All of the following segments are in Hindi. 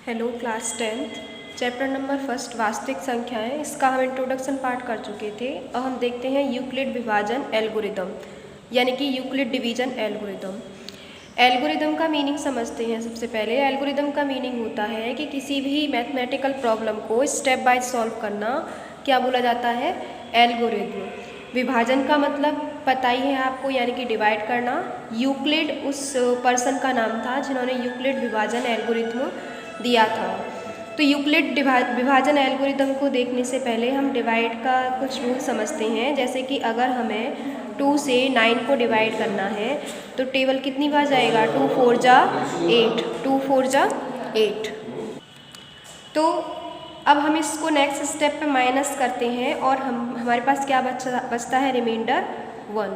Hello class 10th chapter number first वास्तविक संख्याएं। इसका हम इंट्रोडक्शन पार्ट कर चुके थे। अब हम देखते हैं यूक्लिड विभाजन एल्गोरिदम यानी कि यूक्लिड डिवीजन एल्गोरिदम। एल्गोरिदम का मीनिंग समझते हैं। सबसे पहले एल्गोरिदम का मीनिंग होता है कि किसी भी मैथमेटिकल प्रॉब्लम को स्टेप बाय सॉल्व करना क्या बोला जाता है, एल्गोरिदम। विभाजन का मतलब पता ही है आपको, यानी कि डिवाइड करना। यूक्लिड उस पर्सन का नाम था जिन्होंने यूक्लिड विभाजन एल्गोरिथम दिया था। तो यूक्लिड विभाजन एल्गोरिदम को देखने से पहले हम डिवाइड का कुछ रूल समझते हैं। जैसे कि अगर हमें 2 से 9 को डिवाइड करना है तो टेबल कितनी बार जाएगा, 2 4 जा 8, 2 4 जा 8। तो अब हम इसको नेक्स्ट स्टेप पे माइनस करते हैं और हमारे पास क्या बचता है, रिमाइंडर 1।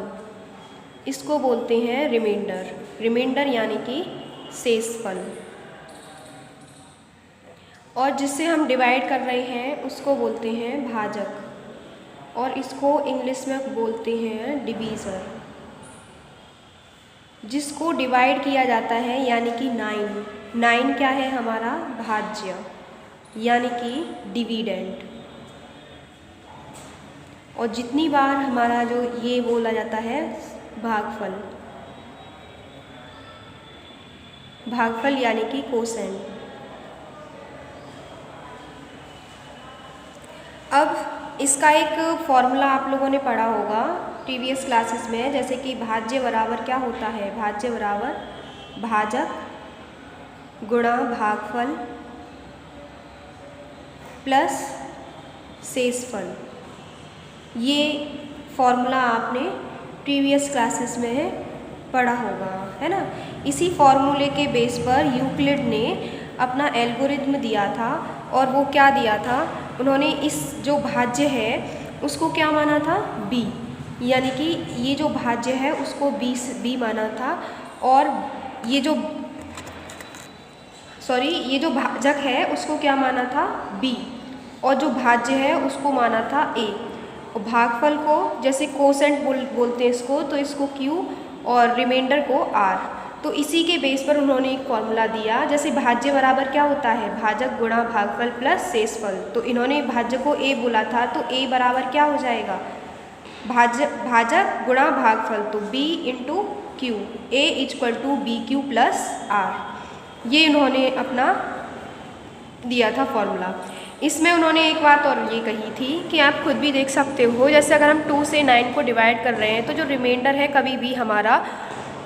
इसको बोलते हैं रिमाइंडर। रिमाइंडर यानी कि शेषफल। और जिससे हम डिवाइड कर रहे हैं उसको बोलते हैं भाजक और इसको इंग्लिश में बोलते हैं डिवीज़र। जिसको डिवाइड किया जाता है यानी कि 9 क्या है हमारा, भाज्य यानी कि डिविडेंड। और जितनी बार हमारा जो ये बोला जाता है भागफल, भागफल यानी कि कोसेंट। अब इसका एक फॉर्मूला आप लोगों ने पढ़ा होगा प्रीवियस क्लासेस में, जैसे कि भाज्य बराबर क्या होता है, भाज्य बराबर भाजक गुणा भागफल प्लस शेषफल। ये फॉर्मूला आपने प्रीवियस क्लासेस में पढ़ा होगा, है ना। इसी फॉर्मूले के बेस पर यूक्लिड ने अपना एल्गोरिथम दिया था। और वो क्या दिया था, उन्होंने इस जो भाज्य है उसको क्या माना था, b, यानी कि ये जो भाज्य है उसको b माना था। और ये जो भाजक है उसको क्या माना था, b, और जो भाज्य है उसको माना था a। और भागफल को जैसे कोसेंट बोलते हैं इसको, तो इसको q और रिमाइंडर को r। तो इसी के बेस पर उन्होंने एक फॉर्मूला दिया। जैसे भाज्य बराबर क्या होता है, भाजक गुणा भागफल प्लस शेषफल। तो इन्होंने भाज्य को a बोला था, तो a बराबर क्या हो जाएगा, भाजक गुणा भागफल, तो b into Q, a equal to B Q plus r। ये इन्होंने अपना दिया था फॉर्मूला। इसमें उन्होंने एक बात और ये कही थी कि आप खुद भी देख सकते हो, जैसे अगर हम 2 से 9 को डिवाइड कर रहे हैं तो जो रिमाइंडर है कभी भी हमारा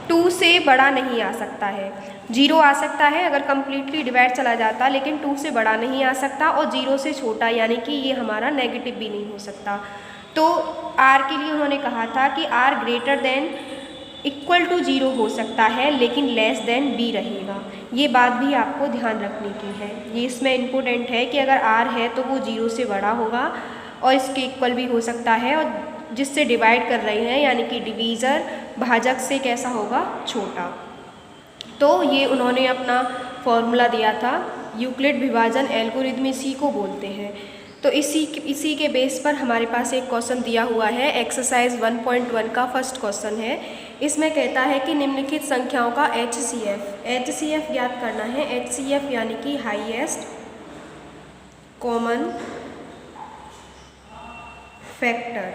2 से बड़ा नहीं आ सकता है। 0 आ सकता है अगर कम्प्लीटली डिवाइड चला जाता, लेकिन 2 से बड़ा नहीं आ सकता और 0 से छोटा, यानी कि ये हमारा नेगेटिव भी नहीं हो सकता। तो r के लिए उन्होंने कहा था कि r greater than equal to 0 हो सकता है लेकिन लेस देन b रहेगा। ये बात भी आपको ध्यान रखने की है, ये इसमें इम्पोर्टेंट है कि अगर r है तो वो 0 से बड़ा होगा और इसके इक्वल भी हो सकता है। और जिससे डिवाइड कर रहे हैं यानी कि डिवीज़र, भाजक से कैसा होगा, छोटा। तो ये उन्होंने अपना फॉर्मूला दिया था, यूक्लिड विभाजन एल्गोरिथम इसी को बोलते हैं। तो इसी के बेस पर हमारे पास एक क्वेश्चन दिया हुआ है, एक्सरसाइज 1.1 का फर्स्ट क्वेश्चन है। इसमें कहता है कि निम्नलिखित संख्याओं का HCF ज्ञात करना है। HCF यानी कि हाईएस्ट कॉमन फैक्टर।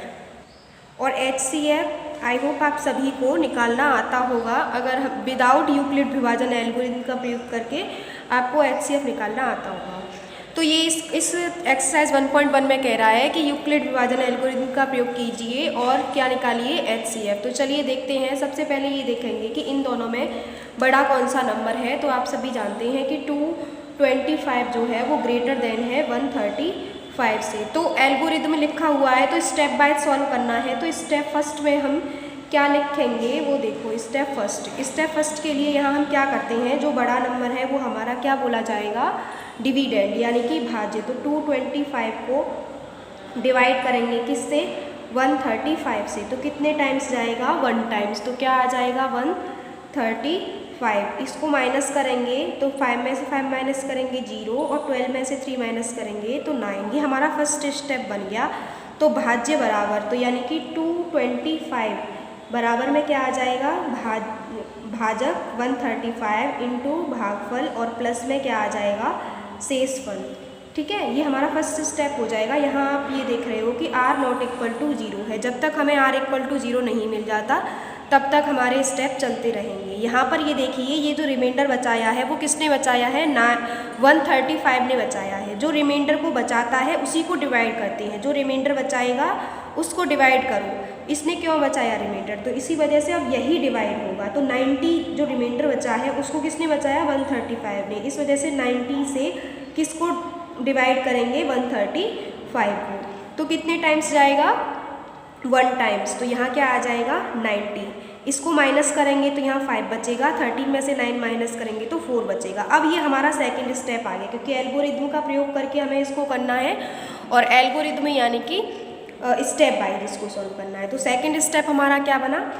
और HCF आई होप आप सभी को निकालना आता होगा। अगर विदाउट यूक्लिड विभाजन एल्गोरिथम का प्रयोग करके आपको HCF निकालना आता होगा। तो ये इस एक्सरसाइज 1.1 में कह रहा है कि यूक्लिड विभाजन एल्गोरिथम का प्रयोग कीजिए और क्या निकालिए, HCF। तो चलिए देखते हैं। सबसे पहले ये देखेंगे कि इन दोनों में बड़ा कौन सा नंबर है। तो आप सभी जानते हैं कि 225 जो है वो ग्रेटर देन है 135 से। तो एल्गोरिथम लिखा हुआ है तो स्टेप बाय सॉल्व करना है। तो स्टेप फर्स्ट में हम क्या लिखेंगे वो देखो, स्टेप फर्स्ट के लिए यहाँ हम क्या करते हैं, जो बड़ा नंबर है वो हमारा क्या बोला जाएगा, डिविडेंड यानी कि भाज्य। तो 225 को डिवाइड करेंगे किससे, 135 से। तो कितने टाइम्स जाएगा, 1 टाइम्स। तो क्या आ जाएगा, 135। इसको माइनस करेंगे तो 5 में से 5 माइनस करेंगे 0 और 12 में से 3 माइनस करेंगे तो 9। ये हमारा फर्स्ट स्टेप बन गया। तो भाज्य बराबर, तो यानी कि 225 बराबर में क्या आ जाएगा, भाजक 135 इंटू भागफल और प्लस में क्या आ जाएगा शेषफल। ठीक है, ये हमारा फर्स्ट स्टेप हो जाएगा। यहाँ आप ये देख रहे हो कि r नॉट इक्वल टू 0 है। जब तक हमें r इक्वल टू 0 नहीं मिल जाता तब तक हमारे स्टेप चलते रहेंगे। यहाँ पर ये देखिए, ये जो रिमाइंडर बचाया है वो किसने बचाया है, 135 ने बचाया है। जो रिमाइंडर को बचाता है उसी को डिवाइड करते हैं। जो रिमाइंडर बचाएगा उसको डिवाइड करो। इसने क्यों बचाया रिमाइंडर, तो इसी वजह से अब यही डिवाइड होगा। तो 90 जो रिमाइंडर बचा है उसको किसने बचाया, 135 ने। इस वजह से 90 से किसको डिवाइड करेंगे, 135 को। तो कितने टाइम्स जाएगा, 1 टाइम्स। तो यहाँ क्या आ जाएगा, 90। इसको माइनस करेंगे तो यहाँ 5 बचेगा। 13 में से 9 माइनस करेंगे तो 4 बचेगा। अब ये हमारा सेकंड स्टेप आ गया, क्योंकि एल्गोरिथम का प्रयोग करके हमें इसको करना है, और एल्गोरिथम यानी कि स्टेप वाइज इसको सॉल्व करना है। तो सेकंड स्टेप हमारा क्या बना,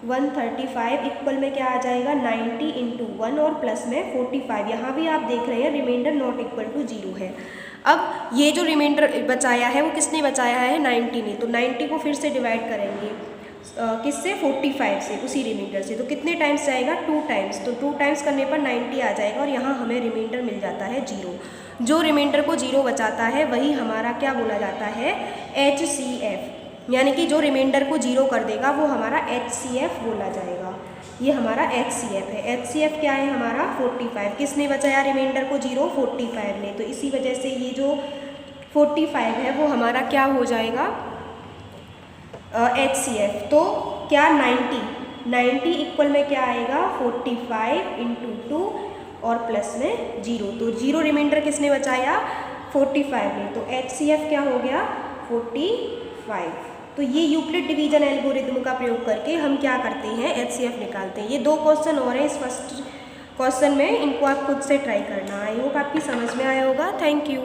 135 इक्वल में क्या आ जाएगा, 90 इंटू 1 और प्लस में 45। यहाँ भी आप देख रहे हैं रिमाइंडर नॉट इक्वल टू 0 है। अब ये जो रिमाइंडर बचाया है वो किसने बचाया है, 90 ने। तो 90 को फिर से डिवाइड करेंगे किससे, 45 से, उसी रिमाइंडर से। तो कितने टाइम्स जाएगा, 2 टाइम्स। तो 2 टाइम्स करने पर 90 आ जाएगा, और यहाँ हमें रिमाइंडर मिल जाता है 0। जो रिमाइंडर को 0 बचाता है वही हमारा क्या बोला जाता है, HCF, यानी कि जो रिमाइंडर को 0 कर देगा वो हमारा HCF बोला जाएगा। ये हमारा HCF है। HCF क्या है हमारा, 45। किसने बचाया रिमाइंडर को 0, 45 ने। तो इसी वजह से ये जो 45 है वो हमारा क्या हो जाएगा, HCF। तो क्या 90 इक्वल में क्या आएगा, 45 इंटू 2 और प्लस में 0। तो 0 रिमाइंडर किसने बचाया, 45 ने। तो HCF क्या हो गया, 45। तो ये यूक्लिड डिवीजन एल्गोरिथम का प्रयोग करके हम क्या करते हैं, HCF निकालते हैं। ये 2 क्वेश्चन और हैं इस फर्स्ट क्वेश्चन में, इनको आप खुद से ट्राई करना। आई होप आपकी समझ में आया होगा। Thank you.